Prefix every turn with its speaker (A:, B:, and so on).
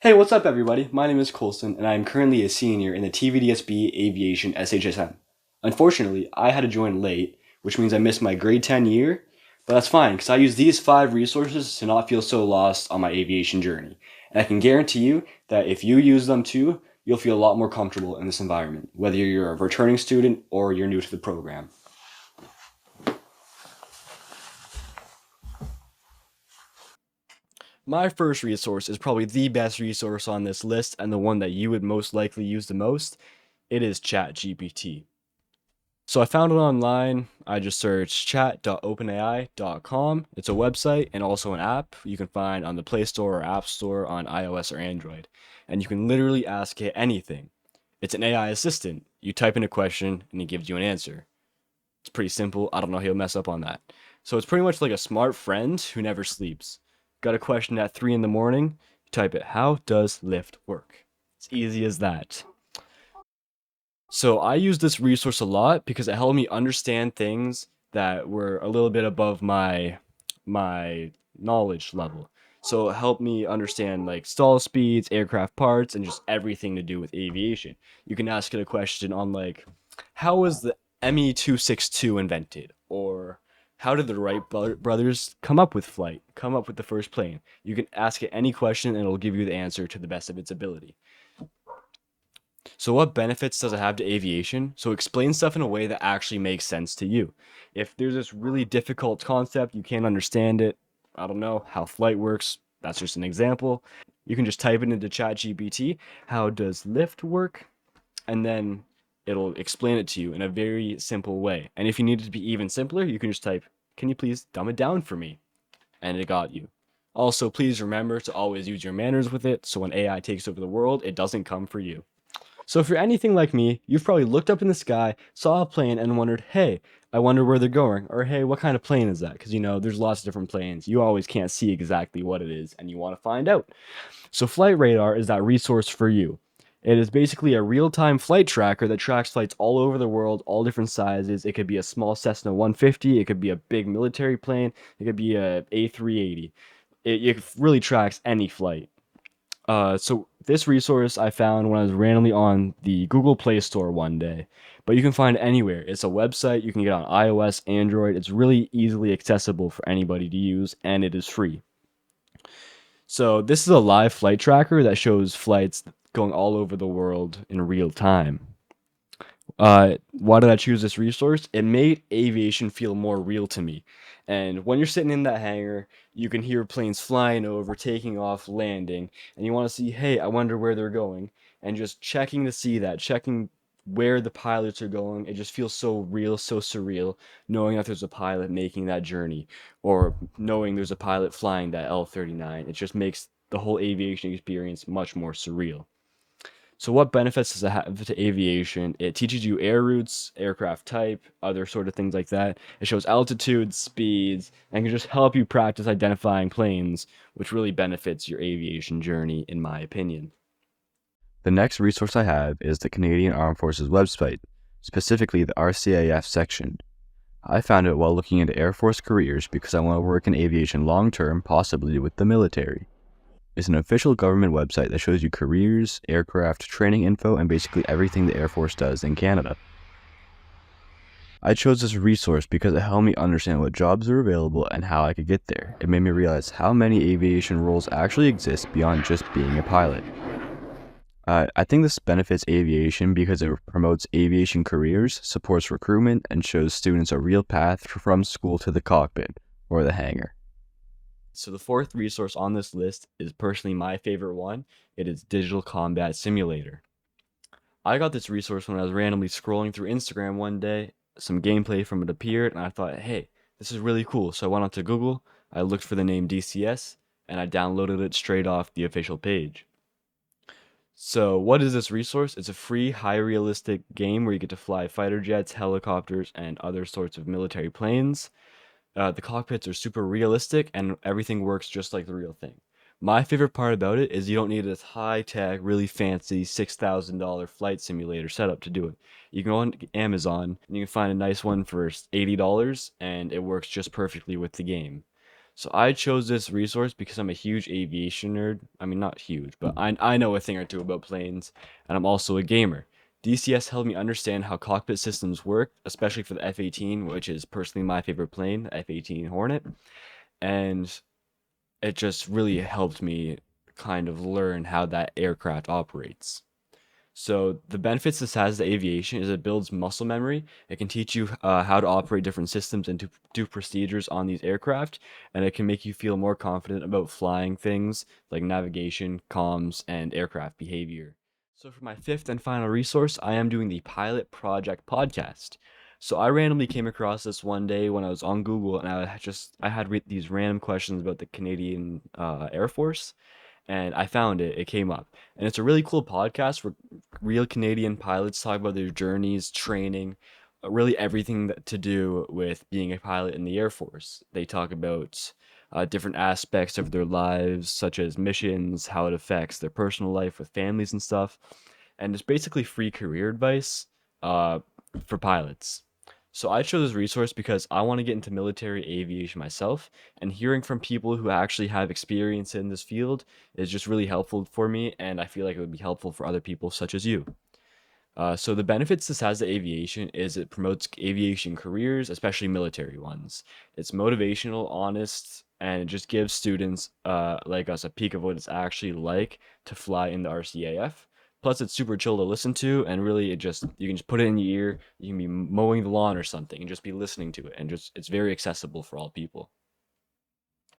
A: Hey, what's up, everybody? My name is Colson, and I am currently a senior in the TVDSB Aviation SHSM. Unfortunately, I had to join late, which means I missed my grade 10 year, but that's fine because I use these 5 resources to not feel so lost on my aviation journey. And I can guarantee you that if you use them too, you'll feel a lot more comfortable in this environment, whether you're a returning student or you're new to the program. My first resource is probably the best resource on this list and the one that you would most likely use the most. It is ChatGPT. So I found it online. I just searched chat.openai.com. It's a website and also an app you can find on the Play Store or App Store on iOS or Android. And you can literally ask it anything. It's an AI assistant. You type in a question and it gives you an answer. It's pretty simple. I don't know how he'll mess up on that. So it's pretty much like a smart friend who never sleeps. Got a question at 3 in the morning? You type it, how does Lyft work? It's easy as that. So I use this resource a lot because it helped me understand things that were a little bit above my knowledge level. So it helped me understand like stall speeds, aircraft parts, and just everything to do with aviation. You can ask it a question on like, how was the ME-262 invented? Or how did the brothers come up with flight, come up with the first plane? You can ask it any question and it'll give you the answer to the best of its ability. So what benefits does it have to aviation? So explain stuff in a way that actually makes sense to you. If there's this really difficult concept, you can't understand it, I don't know, how flight works, that's just an example. You can just type it into ChatGPT, how does Lyft work? And then it'll explain it to you in a very simple way. And if you need it to be even simpler, you can just type, can you please dumb it down for me? And it got you. Also, please remember to always use your manners with it, so when AI takes over the world, it doesn't come for you. So if you're anything like me, you've probably looked up in the sky, saw a plane, and wondered, hey, I wonder where they're going, or hey, what kind of plane is that? Because there's lots of different planes. You always can't see exactly what it is, and you want to find out. So Flight Radar is that resource for you. It is basically a real-time flight tracker that tracks flights all over the world, all different sizes. It could be a small Cessna 150, it could be a big military plane, it could be a A380. It really tracks any flight. So this resource I found when I was randomly on the Google Play Store one day, but you can find it anywhere. It's a website you can get on iOS, Android. It's really easily accessible for anybody to use, and it is free. So this is a live flight tracker that shows flights going all over the world in real time. Why did I choose this resource? It made aviation feel more real to me. And when you're sitting in that hangar, you can hear planes flying over, taking off, landing, and you want to see, hey, I wonder where they're going. And just checking to see that, checking where the pilots are going, it just feels so real, so surreal, knowing that there's a pilot making that journey, or knowing there's a pilot flying that L-39. It just makes the whole aviation experience much more surreal. So what benefits does it have to aviation? It teaches you air routes, aircraft type, other sort of things like that. It shows altitudes, speeds, and can just help you practice identifying planes, which really benefits your aviation journey, in my opinion.
B: The next resource I have is the Canadian Armed Forces website, specifically the RCAF section. I found it while looking into Air Force careers because I want to work in aviation long term, possibly with the military. It's an official government website that shows you careers, aircraft, training info, and basically everything the Air Force does in Canada. I chose this resource because it helped me understand what jobs are available and how I could get there. It made me realize how many aviation roles actually exist beyond just being a pilot. I think this benefits aviation because it promotes aviation careers, supports recruitment, and shows students a real path from school to the cockpit, or the hangar.
A: So the fourth resource on this list is personally my favorite one. It is Digital Combat Simulator. I got this resource when I was randomly scrolling through Instagram one day. Some gameplay from it appeared, and I thought, hey, this is really cool. So I went onto Google, I looked for the name DCS, and I downloaded it straight off the official page. So what is this resource? It's a free, high realistic game where you get to fly fighter jets, helicopters, and other sorts of military planes. The cockpits are super realistic and everything works just like the real thing. My favorite part about it is you don't need this high-tech, really fancy $6,000 flight simulator setup to do it. You can go on Amazon and you can find a nice one for $80 and it works just perfectly with the game. So I chose this resource because I'm a huge aviation nerd. I mean, not huge, but I know a thing or two about planes, and I'm also a gamer. DCS helped me understand how cockpit systems work, especially for the F-18, which is personally my favorite plane, the F-18 Hornet, and it just really helped me kind of learn how that aircraft operates. So the benefits this has to aviation is it builds muscle memory. It can teach you how to operate different systems and to do procedures on these aircraft, and it can make you feel more confident about flying things like navigation, comms, and aircraft behavior. So for my fifth and final resource, I am doing the Pilot Project podcast. So I randomly came across this one day when I was on Google, and I had these random questions about the Canadian Air Force, and I found it. It came up, and it's a really cool podcast where real Canadian pilots talk about their journeys, training, really everything to do with being a pilot in the Air Force. They talk about different aspects of their lives, such as missions, how it affects their personal life with families and stuff, and it's basically free career advice uh, for pilots. So I chose this resource because I want to get into military aviation myself, and hearing from people who actually have experience in this field is just really helpful for me, and I feel like it would be helpful for other people such as you. So the benefits this has to aviation is it promotes aviation careers, especially military ones. It's motivational, honest, and it just gives students like us a peek of what it's actually like to fly in the RCAF. Plus, it's super chill to listen to, and really, it just you can just put it in your ear. You can be mowing the lawn or something, and just be listening to it, and just it's very accessible for all people.